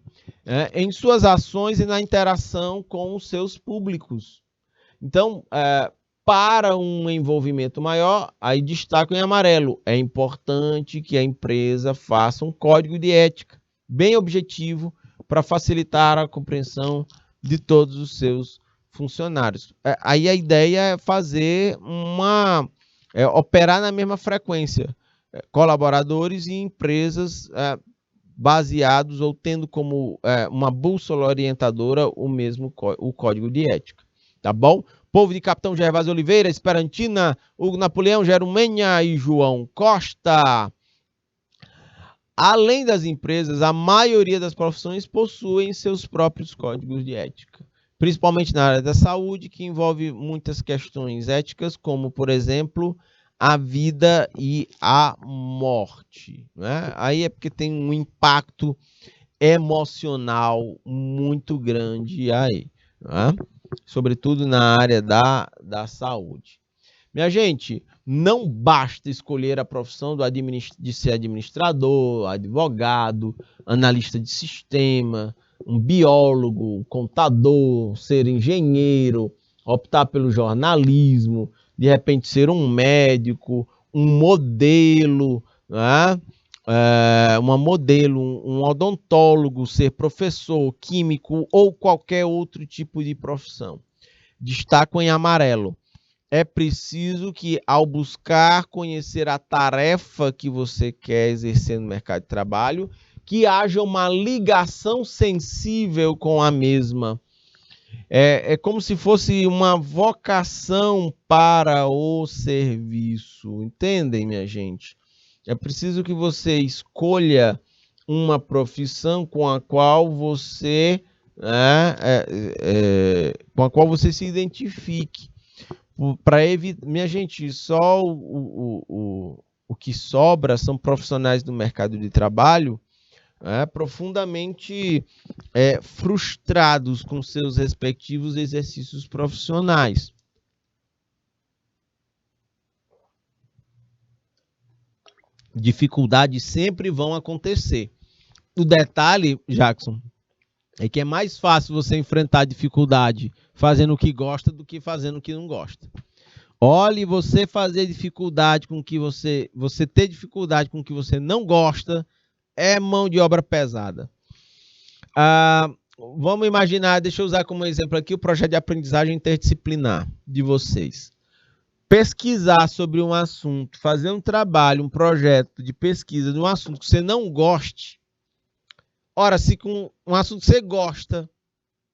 Em suas ações e na interação com os seus públicos. Então, para um envolvimento maior, aí destaco em amarelo, é importante que a empresa faça um código de ética bem objetivo para facilitar a compreensão de todos os seus funcionários. Aí a ideia é fazer operar na mesma frequência, colaboradores e empresas baseados ou tendo como uma bússola orientadora o código de ética. Tá bom? Povo de Capitão Gervásio Oliveira, Esperantina, Hugo Napoleão, Jerumenha e João Costa. Além das empresas, a maioria das profissões possuem seus próprios códigos de ética, principalmente na área da saúde, que envolve muitas questões éticas, como, por exemplo, a vida e a morte. Né? Aí é porque tem um impacto emocional muito grande aí, né? Sobretudo na área da saúde. Minha gente, não basta escolher a profissão de ser administrador, advogado, analista de sistema, um biólogo, um contador, ser engenheiro, optar pelo jornalismo, de repente ser um médico, um modelo, né? Um odontólogo, ser professor, químico ou qualquer outro tipo de profissão. Destaco em amarelo. É preciso que, ao buscar conhecer a tarefa que você quer exercer no mercado de trabalho, que haja uma ligação sensível com a mesma. É como se fosse uma vocação para o serviço. Entendem, minha gente? É preciso que você escolha uma profissão com a qual você, com a qual você se identifique. Para evitar, minha gente, só o que sobra são profissionais do mercado de trabalho profundamente frustrados com seus respectivos exercícios profissionais. Dificuldades sempre vão acontecer. O detalhe, Jackson, é que é mais fácil você enfrentar a dificuldade fazendo o que gosta do que fazendo o que não gosta. Olhe, você fazer dificuldade com que você ter dificuldade com o que você não gosta é mão de obra pesada. Vamos imaginar, deixa eu usar como exemplo aqui o projeto de aprendizagem interdisciplinar de vocês. Pesquisar sobre um assunto, fazer um trabalho, um projeto de pesquisa de um assunto que você não goste. Ora, se com um assunto que você gosta,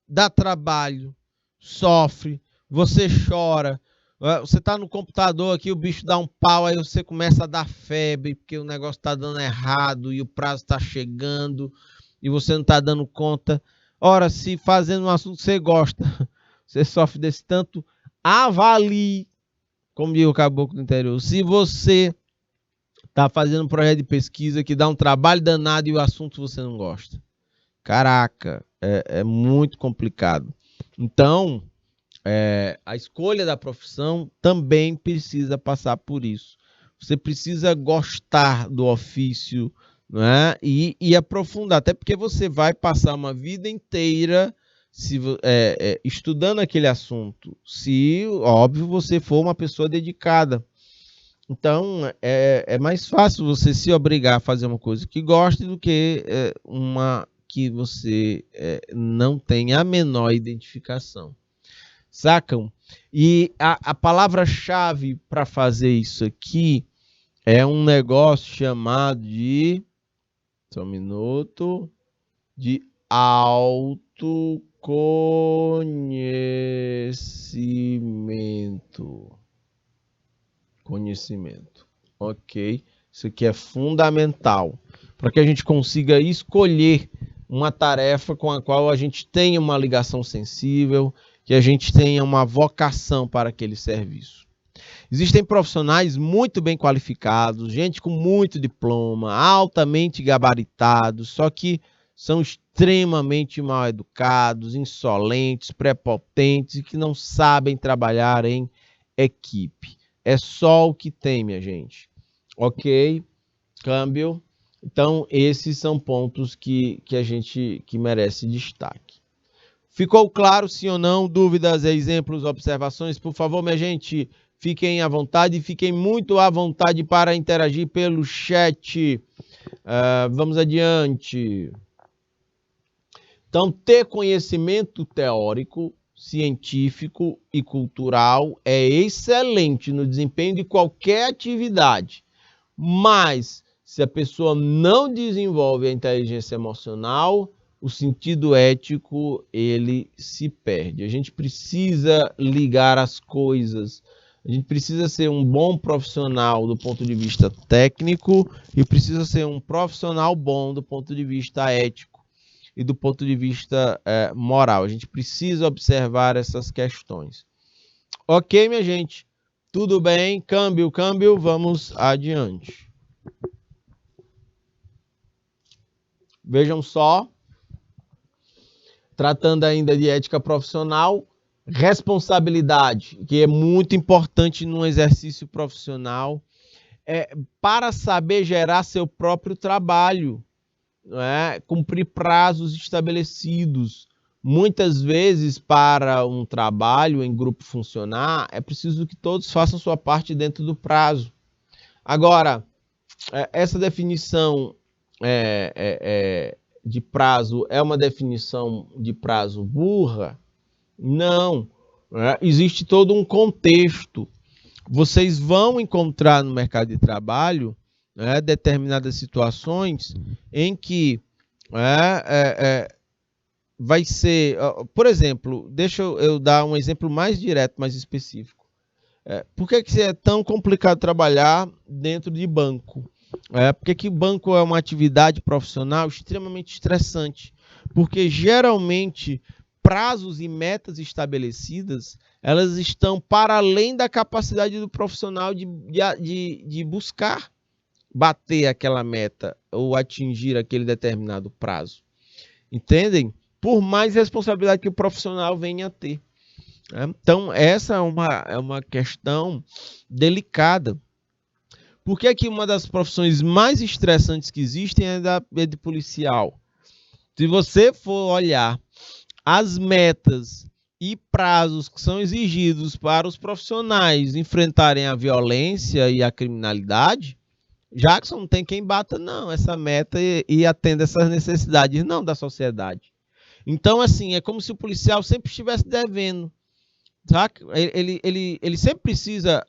dá trabalho, sofre, você chora, você está no computador aqui, o bicho dá um pau, aí você começa a dar febre, porque o negócio está dando errado e o prazo está chegando e você não está dando conta. Ora, se fazendo um assunto que você gosta, você sofre desse tanto, avalie, como diz o caboclo do interior, se você está fazendo um projeto de pesquisa que dá um trabalho danado e o assunto você não gosta. Caraca, é muito complicado. Então, a escolha da profissão também precisa passar por isso. Você precisa gostar do ofício, né? e aprofundar, até porque você vai passar uma vida inteira estudando aquele assunto, se, óbvio, você for uma pessoa dedicada. Então, é mais fácil você se obrigar a fazer uma coisa que goste do que uma que você não tem a menor identificação. Sacam? E a palavra-chave para fazer isso aqui é um negócio chamado de... Só um minuto. De autoconhecimento. Conhecimento. Ok? Isso aqui é fundamental para que a gente consiga escolher uma tarefa com a qual a gente tenha uma ligação sensível, que a gente tenha uma vocação para aquele serviço. Existem profissionais muito bem qualificados, gente com muito diploma, altamente gabaritados, só que são extremamente mal educados, insolentes, prepotentes e que não sabem trabalhar em equipe. É só o que tem, minha gente. Ok? Câmbio. Então, esses são pontos que merece destaque. Ficou claro, sim ou não? Dúvidas, exemplos, observações? Por favor, minha gente, fiquem à vontade. Fiquem muito à vontade para interagir pelo chat. Vamos adiante. Então, ter conhecimento teórico, científico e cultural é excelente no desempenho de qualquer atividade, mas se a pessoa não desenvolve a inteligência emocional, o sentido ético ele se perde. A gente precisa ligar as coisas, a gente precisa ser um bom profissional do ponto de vista técnico e precisa ser um profissional bom do ponto de vista ético e do ponto de vista moral. A gente precisa observar essas questões. Ok, minha gente? Tudo bem? Câmbio, vamos adiante. Vejam só, tratando ainda de ética profissional, responsabilidade, que é muito importante num exercício profissional, para saber gerar seu próprio trabalho. Cumprir prazos estabelecidos. Muitas vezes, para um trabalho em grupo funcionar, é preciso que todos façam sua parte dentro do prazo. Agora, essa definição de prazo é uma definição de prazo burra? Não. Existe todo um contexto. Vocês vão encontrar no mercado de trabalho né, determinadas situações em que vai ser, por exemplo, deixa eu dar um exemplo mais direto, mais específico. Por que é tão complicado trabalhar dentro de banco? Porque banco é uma atividade profissional extremamente estressante, porque geralmente prazos e metas estabelecidas, elas estão para além da capacidade do profissional de buscar bater aquela meta ou atingir aquele determinado prazo. Entendem? Por mais responsabilidade que o profissional venha a ter. Então, essa é uma questão delicada. Por que uma das profissões mais estressantes que existem é de policial? Se você for olhar as metas e prazos que são exigidos para os profissionais enfrentarem a violência e a criminalidade, Jackson não tem quem bata, não, essa meta e atenda essas necessidades, não da sociedade. Então, assim, é como se o policial sempre estivesse devendo. Saca? Ele sempre precisa.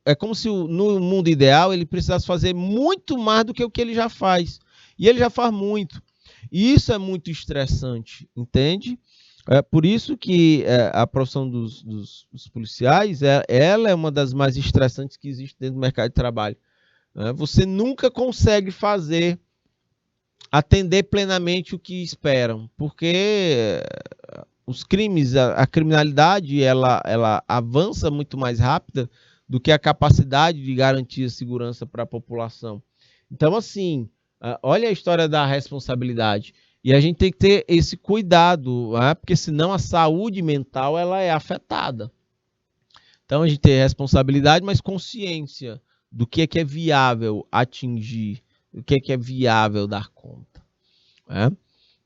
É como se no mundo ideal ele precisasse fazer muito mais do que o que ele já faz. E ele já faz muito. E isso é muito estressante, entende? É por isso que a profissão dos policiais ela é uma das mais estressantes que existe dentro do mercado de trabalho. Você nunca consegue atender plenamente o que esperam, porque os crimes, a criminalidade, ela avança muito mais rápida do que a capacidade de garantir a segurança para a população. Então, assim, olha a história da responsabilidade. E a gente tem que ter esse cuidado, porque senão a saúde mental ela é afetada. Então, a gente tem responsabilidade, mas consciência do que é viável atingir, do que é viável dar conta.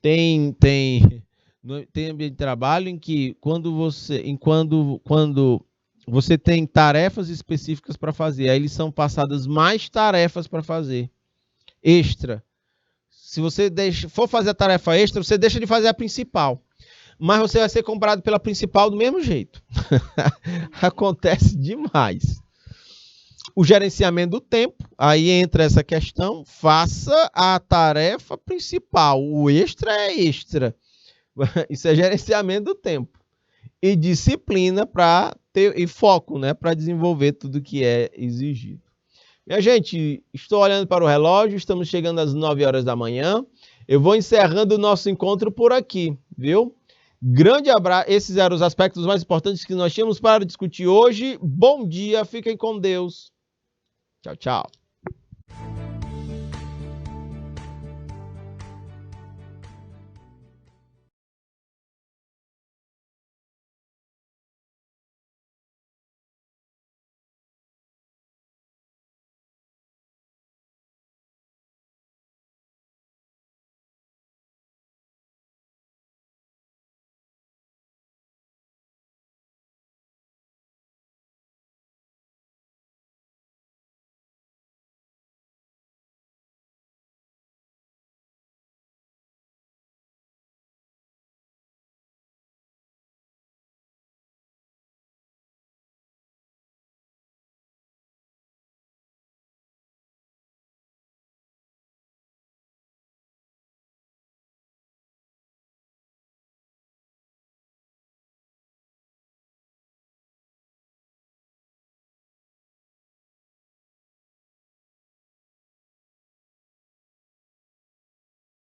Tem ambiente de trabalho em que quando você tem tarefas específicas para fazer, aí eles são passadas mais tarefas para fazer, extra. Se você for fazer a tarefa extra, você deixa de fazer a principal. Mas você vai ser cobrado pela principal do mesmo jeito. Acontece demais. O gerenciamento do tempo, aí entra essa questão, faça a tarefa principal, o extra é extra. Isso é gerenciamento do tempo. E disciplina para ter e foco, né, para desenvolver tudo que é exigido. Minha gente, estou olhando para o relógio, estamos chegando às 9 horas da manhã. Eu vou encerrando o nosso encontro por aqui, viu? Grande abraço. Esses eram os aspectos mais importantes que nós tínhamos para discutir hoje. Bom dia, fiquem com Deus. Tchau, tchau.